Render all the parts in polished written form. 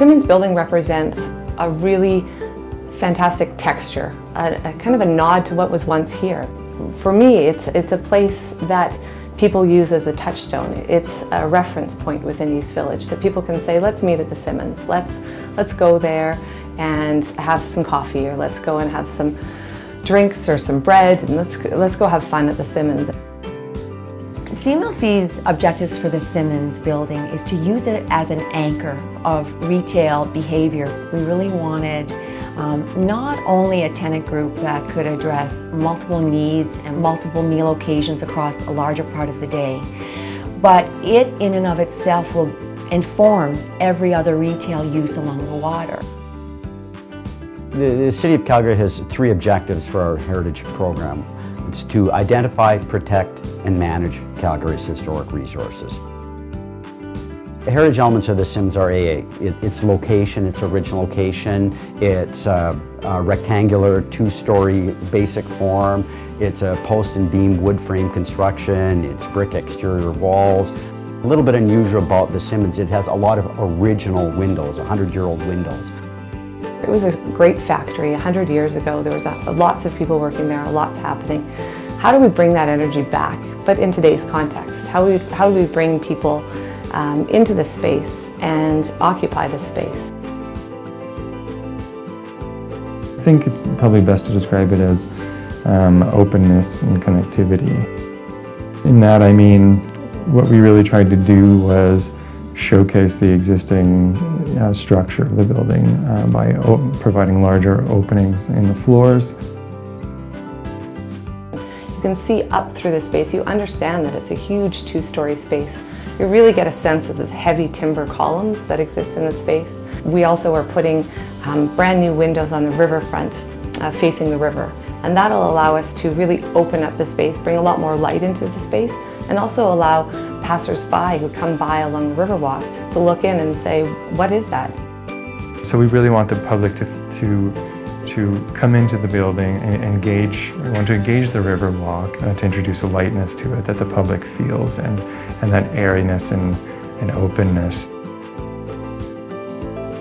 Simmons building represents a really fantastic texture, a kind of a nod to what was once here. For me, it's a place that people use as a touchstone. It's a reference point within East Village that people can say, let's meet at the Simmons, let's go there and have some coffee, or let's go and have some drinks or some bread, and let's go have fun at the Simmons. CMLC's objectives for the Simmons building is to use it as an anchor of retail behavior. We really wanted not only a tenant group that could address multiple needs and multiple meal occasions across a larger part of the day, but it in and of itself will inform every other retail use along the water. The City of Calgary has three objectives for our Heritage program. It's to identify, protect, and manage Calgary's historic resources. The heritage elements of the Simmons are its location, its original location, its rectangular two-story basic form, it's a post and beam wood frame construction, it's brick exterior walls. A little bit unusual about the Simmons, it has a lot of original windows, 100-year-old windows. It was a great factory 100 years ago. There was lots of people working there, lots happening. How do we bring that energy back, but in today's context? How do we bring people into the space and occupy the space? I think it's probably best to describe it as openness and connectivity. In that, I mean, what we really tried to do was showcase the existing structure of the building by providing larger openings in the floors. You can see up through the space. You understand that it's a huge two-story space. You really get a sense of the heavy timber columns that exist in the space. We also are putting brand new windows on the riverfront facing the river, and that'll allow us to really open up the space, bring a lot more light into the space, and also allow passers-by who come by along the Riverwalk to look in and say, what is that? So we really want the public to come into the building and engage. We want to engage the Riverwalk to introduce a lightness to it that the public feels, and that airiness and openness.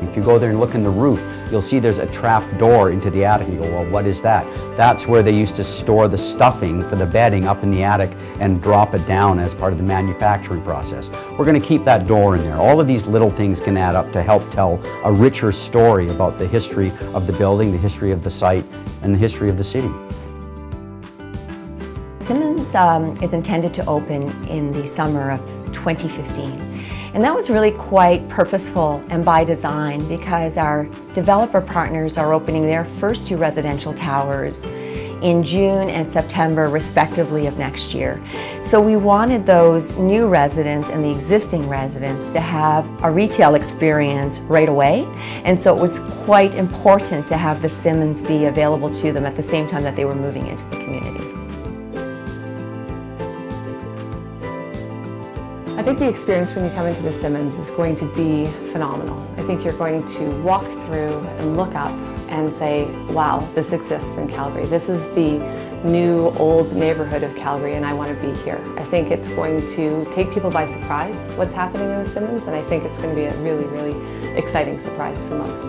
If you go there and look in the roof, you'll see there's a trap door into the attic. You go, well, what is that? That's where they used to store the stuffing for the bedding up in the attic and drop it down as part of the manufacturing process. We're going to keep that door in there. All of these little things can add up to help tell a richer story about the history of the building, the history of the site, and the history of the city. Simmons is intended to open in the summer of 2015. And that was really quite purposeful and by design, because our developer partners are opening their first two residential towers in June and September respectively of next year. So we wanted those new residents and the existing residents to have a retail experience right away, and so it was quite important to have the Simmons be available to them at the same time that they were moving into the community. I think the experience when you come into the Simmons is going to be phenomenal. I think you're going to walk through and look up and say, wow, this exists in Calgary. This is the new old neighborhood of Calgary, and I want to be here. I think it's going to take people by surprise what's happening in the Simmons, and I think it's going to be a really, really exciting surprise for most.